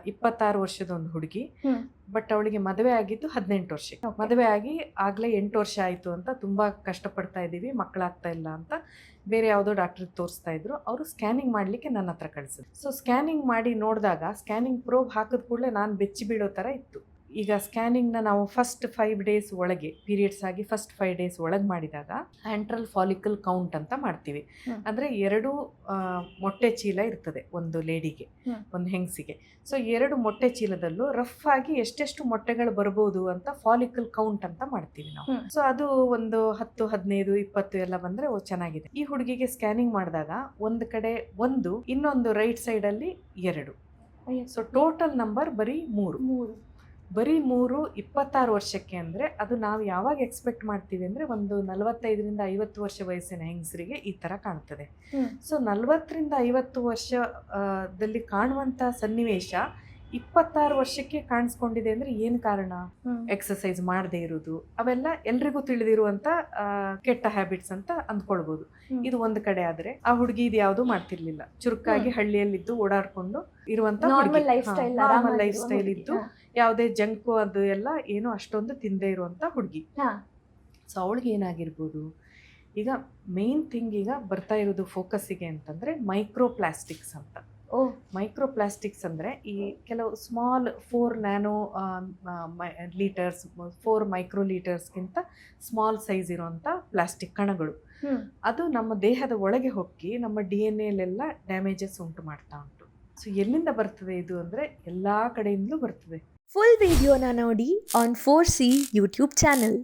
26 ವರ್ಷದ ಒಂದು ಹುಡುಗಿ. ಬಟ್ ಅವಳಿಗೆ ಮದುವೆ ಆಗಿದ್ದು 18 ವರ್ಷಕ್ಕೆ. ಮದುವೆ ಆಗಿ ಆಗ್ಲೇ 8 ವರ್ಷ ಆಯಿತು ಅಂತ ತುಂಬ ಕಷ್ಟಪಡ್ತಾ ಇದ್ದೀವಿ, ಮಕ್ಕಳಾಗ್ತಾ ಇಲ್ಲ ಅಂತ ಬೇರೆ ಯಾವುದೋ ಡಾಕ್ಟ್ರಿಗೆ ತೋರಿಸ್ತಾ ಇದ್ರು. ಅವರು ಸ್ಕ್ಯಾನಿಂಗ್ ಮಾಡಲಿಕ್ಕೆ ನನ್ನ ಹತ್ರ ಕಳಿಸಿದ್ರು. ಸೊ ಸ್ಕ್ಯಾನಿಂಗ್ ಮಾಡಿ ನೋಡಿದಾಗ ಸ್ಕ್ಯಾನಿಂಗ್ ಪ್ರೋಬ್ ಹಾಕಿದ ಕೂಡಲೇ ನಾನು ಬೆಚ್ಚಿ ಬೀಳೋ ಥರ ಇತ್ತು. ಈಗ ಸ್ಕ್ಯಾನಿಂಗ್ನ ನಾವು ಫಸ್ಟ್ 5 ಡೇಸ್ ಒಳಗೆ, ಪೀರಿಯಡ್ಸ್ ಆಗಿ ಫಸ್ಟ್ 5 ಡೇಸ್ ಒಳಗೆ ಮಾಡಿದಾಗ ಆಂಟ್ರಲ್ ಫಾಲಿಕಲ್ ಕೌಂಟ್ ಅಂತ ಮಾಡ್ತೀವಿ. ಅಂದರೆ 2 ಮೊಟ್ಟೆ ಚೀಲ ಇರ್ತದೆ ಒಂದು ಲೇಡಿಗೆ, ಒಂದು ಹೆಂಗಸಿಗೆ. ಸೊ 2 ಮೊಟ್ಟೆ ಚೀಲದಲ್ಲೂ ರಫ್ ಆಗಿ ಎಷ್ಟೆಷ್ಟು ಮೊಟ್ಟೆಗಳು ಬರ್ಬೋದು ಅಂತ ಫಾಲಿಕಲ್ ಕೌಂಟ್ ಅಂತ ಮಾಡ್ತೀವಿ ನಾವು. ಸೊ ಅದು ಒಂದು 10, 15, 20 ಎಲ್ಲ ಬಂದರೆ ಚೆನ್ನಾಗಿದೆ. ಈ ಹುಡುಗಿಗೆ ಸ್ಕ್ಯಾನಿಂಗ್ ಮಾಡಿದಾಗ ಒಂದು ಕಡೆ 1, ಇನ್ನೊಂದು ರೈಟ್ ಸೈಡಲ್ಲಿ 2. ಸೊ ಟೋಟಲ್ ನಂಬರ್ ಬರೀ 3. ಬರೀ 3 26 ವರ್ಷಕ್ಕೆ. ಅಂದರೆ ಅದು ನಾವು ಯಾವಾಗ ಎಕ್ಸ್ಪೆಕ್ಟ್ ಮಾಡ್ತೀವಿ ಅಂದರೆ ಒಂದು 45ರಿಂದ 50 ವರ್ಷ ವಯಸ್ಸಿನ ಹೆಂಗಸರಿಗೆ ಈ ಥರ ಕಾಣ್ತದೆ. ಸೊ 40ರಿಂದ 50 ವರ್ಷದಲ್ಲಿ ಕಾಣುವಂಥ ಸನ್ನಿವೇಶ 26 ವರ್ಷಕ್ಕೆ ಕಾಣಿಸ್ಕೊಂಡಿದೆ ಅಂದರೆ ಏನು ಕಾರಣ? ಎಕ್ಸಸೈಸ್ ಮಾಡದೇ ಇರೋದು, ಅವೆಲ್ಲ ಎಲ್ರಿಗೂ ತಿಳಿದಿರುವಂಥ ಕೆಟ್ಟ ಹ್ಯಾಬಿಟ್ಸ್ ಅಂತ ಅಂದ್ಕೊಳ್ಬೋದು. ಇದು ಒಂದು ಕಡೆ. ಆದರೆ ಆ ಹುಡುಗಿ ಇದು ಯಾವುದೂ ಮಾಡ್ತಿರ್ಲಿಲ್ಲ. ಚುರುಕಾಗಿ ಹಳ್ಳಿಯಲ್ಲಿದ್ದು ಓಡಾಡ್ಕೊಂಡು ಇರುವಂಥ ನಾರ್ಮಲ್ ಲೈಫ್ ಸ್ಟೈಲ್ ಇದ್ದು, ಯಾವುದೇ ಜಂಕು ಅದು ಎಲ್ಲ ಏನು ಅಷ್ಟೊಂದು ತಿಂದೇ ಇರುವಂಥ ಹುಡುಗಿ. ಸೊ ಅವಳಿಗೆ ಏನಾಗಿರ್ಬೋದು? ಈಗ ಮೇನ್ ಥಿಂಗ್ ಈಗ ಬರ್ತಾ ಇರೋದು ಫೋಕಸ್ಸಿಗೆ ಅಂತಂದರೆ ಮೈಕ್ರೋ ಪ್ಲಾಸ್ಟಿಕ್ಸ್ ಅಂತ. ಮೈಕ್ರೋ ಪ್ಲಾಸ್ಟಿಕ್ಸ್ ಅಂದರೆ ಈ ಕೆಲವು ಸ್ಮಾಲ್ 4 ನ್ಯಾನೋ ಲೀಟರ್ಸ್, 4 ಮೈಕ್ರೋ ಲೀಟರ್ಸ್ಗಿಂತ ಸ್ಮಾಲ್ ಸೈಜ್ ಇರುವಂಥ ಪ್ಲಾಸ್ಟಿಕ್ ಕಣಗಳು. ಅದು ನಮ್ಮ ದೇಹದ ಒಳಗೆ ಹೋಗಿ ನಮ್ಮ DNA ಡ್ಯಾಮೇಜಸ್ ಉಂಟು ಮಾಡ್ತಾ ಉಂಟು. ಸೊ ಎಲ್ಲಿಂದ ಬರ್ತದೆ ಇದು ಅಂದರೆ ಎಲ್ಲ ಕಡೆಯಿಂದಲೂ ಬರ್ತದೆ. ಫುಲ್ ವಿಡಿಯೋನ ನೋಡಿ ಆನ್ 4C ಯೂಟ್ಯೂಬ್ ಚಾನಲ್.